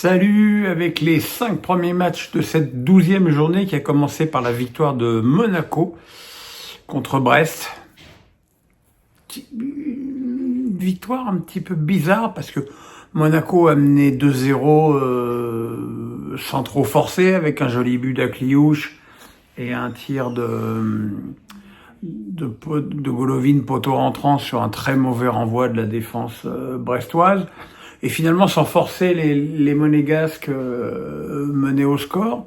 Salut avec les 5 premiers matchs de cette 12e journée qui a commencé par la victoire de Monaco contre Brest. Une victoire un petit peu bizarre parce que Monaco a mené 2-0 sans trop forcer avec un joli but d'Akliouche et un tir de Golovin poteau rentrant sur un très mauvais renvoi de la défense brestoise. Et finalement, sans forcer, les Monégasques menaient au score.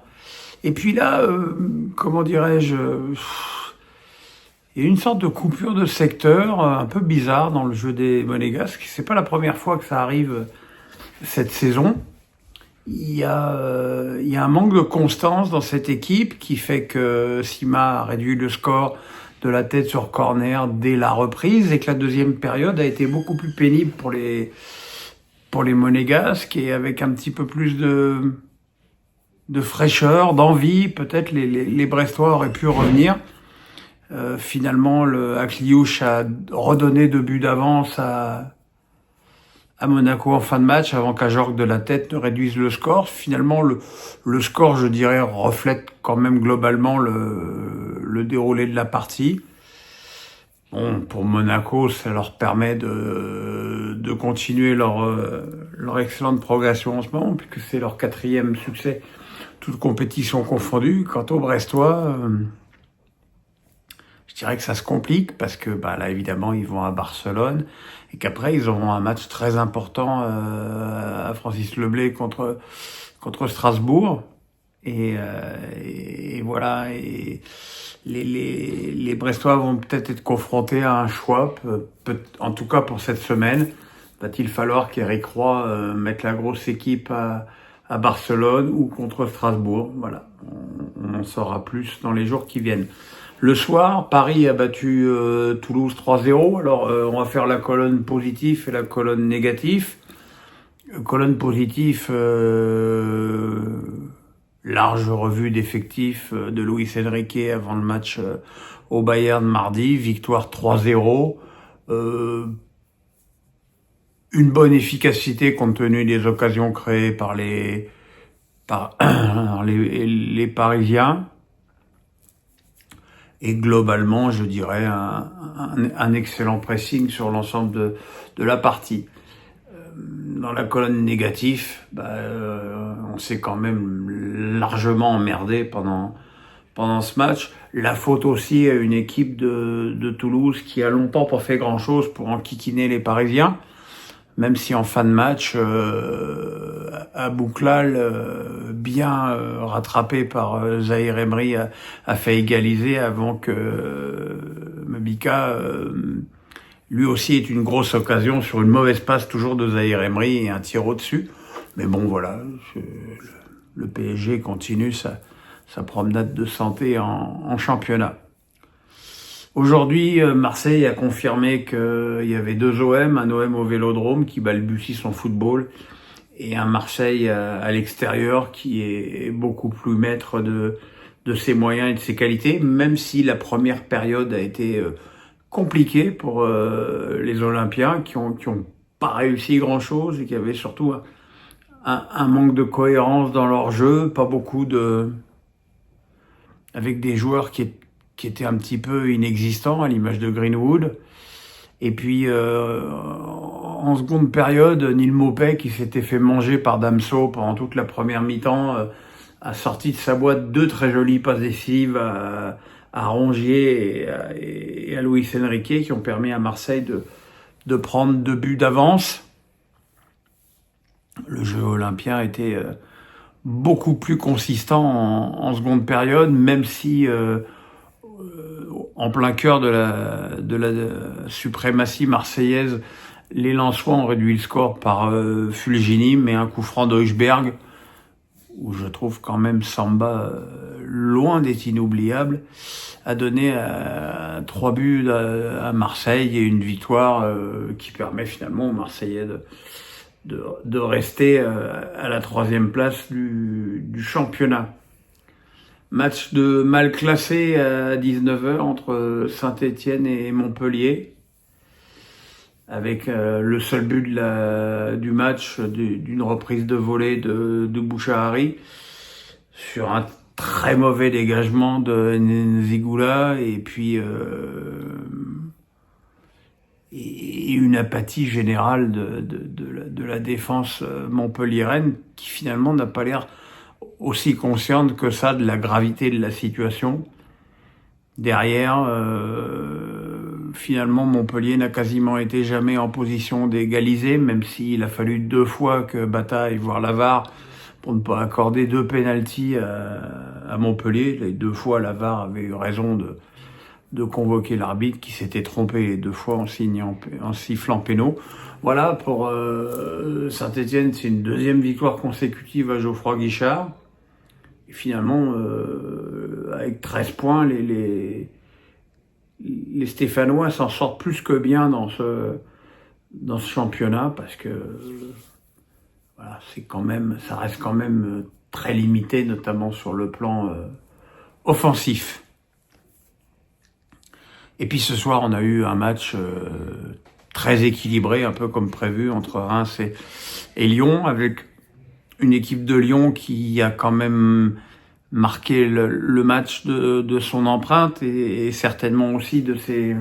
Et puis là, comment dirais-je, il y a une sorte de coupure de secteur un peu bizarre dans le jeu des Monégasques. C'est pas la première fois que ça arrive cette saison. Il y a un manque de constance dans cette équipe qui fait que Sima a réduit le score de la tête sur corner dès la reprise et que la deuxième période a été beaucoup plus pénible pour les Monégasques et avec un petit peu plus de fraîcheur, d'envie, peut-être les Brestois auraient pu revenir. Finalement, le Akliouche a redonné 2 buts d'avance à Monaco en fin de match avant qu'Ajorg de la tête ne réduise le score. Finalement, le score, je dirais, reflète quand même globalement le déroulé de la partie. Bon, pour Monaco, ça leur permet de continuer leur excellente progression en ce moment, puisque c'est leur 4e succès, toutes compétitions confondues. Quant aux Brestois, je dirais que ça se complique, parce que là, évidemment, ils vont à Barcelone, et qu'après, ils auront un match très important à Francis Leblay contre Strasbourg. Et voilà, et les Brestois vont peut-être être confrontés à un choix, en tout cas pour cette semaine. Va-t-il falloir qu'Éric Roy mette la grosse équipe à Barcelone ou contre Strasbourg? Voilà, on en saura plus dans les jours qui viennent. Le soir, Paris a battu Toulouse 3-0. Alors, on va faire la colonne positive et la colonne négative. Colonne positive, large revue d'effectifs de Luis Enrique avant le match au Bayern mardi, victoire 3-0. Une bonne efficacité compte tenu des occasions créées par les Parisiens. Et globalement, je dirais un excellent pressing sur l'ensemble de la partie. Dans la colonne négative, on s'est quand même largement emmerdé pendant ce match. La faute aussi à une équipe de Toulouse qui a longtemps pas fait grand-chose pour enquiquiner les Parisiens, même si en fin de match, Abouklal, bien rattrapé par Zahir Emery, a fait égaliser avant que Mebika lui aussi est une grosse occasion sur une mauvaise passe toujours de Zahir Emery et un tir au-dessus. Mais bon, voilà, le PSG continue sa promenade de santé en championnat. Aujourd'hui, Marseille a confirmé qu'il y avait 2 OM, un OM au Vélodrome qui balbutie son football et un Marseille à l'extérieur qui est beaucoup plus maître de ses moyens et de ses qualités, même si la première période a été compliqué pour les Olympiens qui ont pas réussi grand-chose et qui avaient surtout un manque de cohérence dans leur jeu, pas beaucoup avec des joueurs qui étaient un petit peu inexistants à l'image de Greenwood. Et puis en seconde période, Neil Maupay qui s'était fait manger par Damso pendant toute la première mi-temps a sorti de sa boîte 2 très jolies passes décisives à Rongier et à Luis Enrique qui ont permis à Marseille de prendre 2 buts d'avance. Le jeu olympien était beaucoup plus consistant en seconde période, même si en plein cœur de la suprématie marseillaise, les Lensois ont réduit le score par Fulgini, mais un coup franc d'Heuchberg, où je trouve quand même Samba loin d'être inoubliable, a donné 3 buts à Marseille et une victoire qui permet finalement aux Marseillais de rester à la 3e place du championnat. Match de mal classé à 19h entre Saint-Étienne et Montpellier. avec le seul but du match, d'une reprise de volée de Bouchahari, sur un très mauvais dégagement de Nzigula, et puis et une apathie générale de la défense montpelliéraine, qui finalement n'a pas l'air aussi consciente que ça de la gravité de la situation. Derrière, finalement, Montpellier n'a quasiment été jamais en position d'égaliser, même s'il a fallu 2 fois que Bata aille voir la VAR pour ne pas accorder 2 pénaltys à Montpellier. Les 2 fois, la VAR avait eu raison de convoquer l'arbitre, qui s'était trompé les 2 fois en sifflant pénaux. Voilà, pour Saint-Etienne, c'est une 2e victoire consécutive à Geoffroy Guichard. Et finalement, avec 13 points, les Stéphanois s'en sortent plus que bien dans ce championnat, parce que voilà, ça reste quand même très limité, notamment sur le plan offensif. Et puis ce soir, on a eu un match très équilibré, un peu comme prévu, entre Reims et Lyon, avec une équipe de Lyon qui a quand même marqué le match de son empreinte, et certainement aussi de ses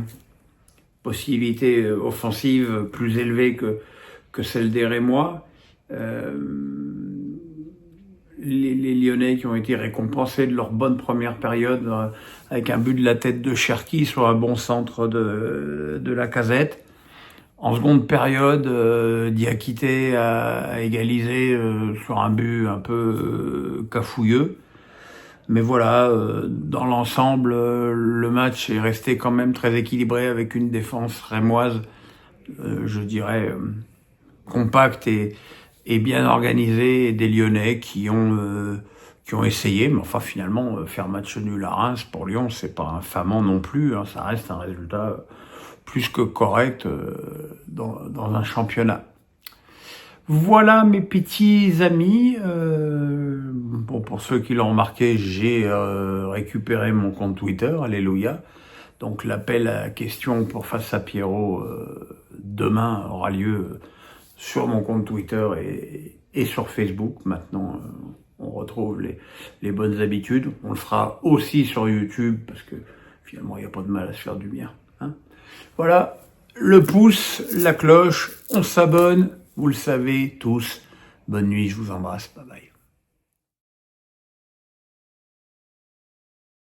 possibilités offensives plus élevées que celles des Rémois. Les Lyonnais qui ont été récompensés de leur bonne première période avec un but de la tête de Cherki sur un bon centre de Lacazette. En seconde période, Diakité a égalisé sur un but un peu cafouilleux. Mais voilà, dans l'ensemble, le match est resté quand même très équilibré, avec une défense rémoise, je dirais, compacte et bien organisée, et des Lyonnais qui ont essayé. Mais enfin, finalement, faire match nul à Reims pour Lyon, c'est pas infamant non plus, hein, ça reste un résultat plus que correct dans un championnat. Voilà mes petits amis. Bon, pour ceux qui l'ont remarqué, j'ai récupéré mon compte Twitter, alléluia. Donc l'appel à questions pour Face à Pierrot demain aura lieu sur mon compte Twitter et sur Facebook. Maintenant, on retrouve les bonnes habitudes. On le fera aussi sur YouTube, parce que finalement, il n'y a pas de mal à se faire du bien. Hein. Voilà, le pouce, la cloche, on s'abonne. Vous le savez tous. Bonne nuit, je vous embrasse. Bye bye.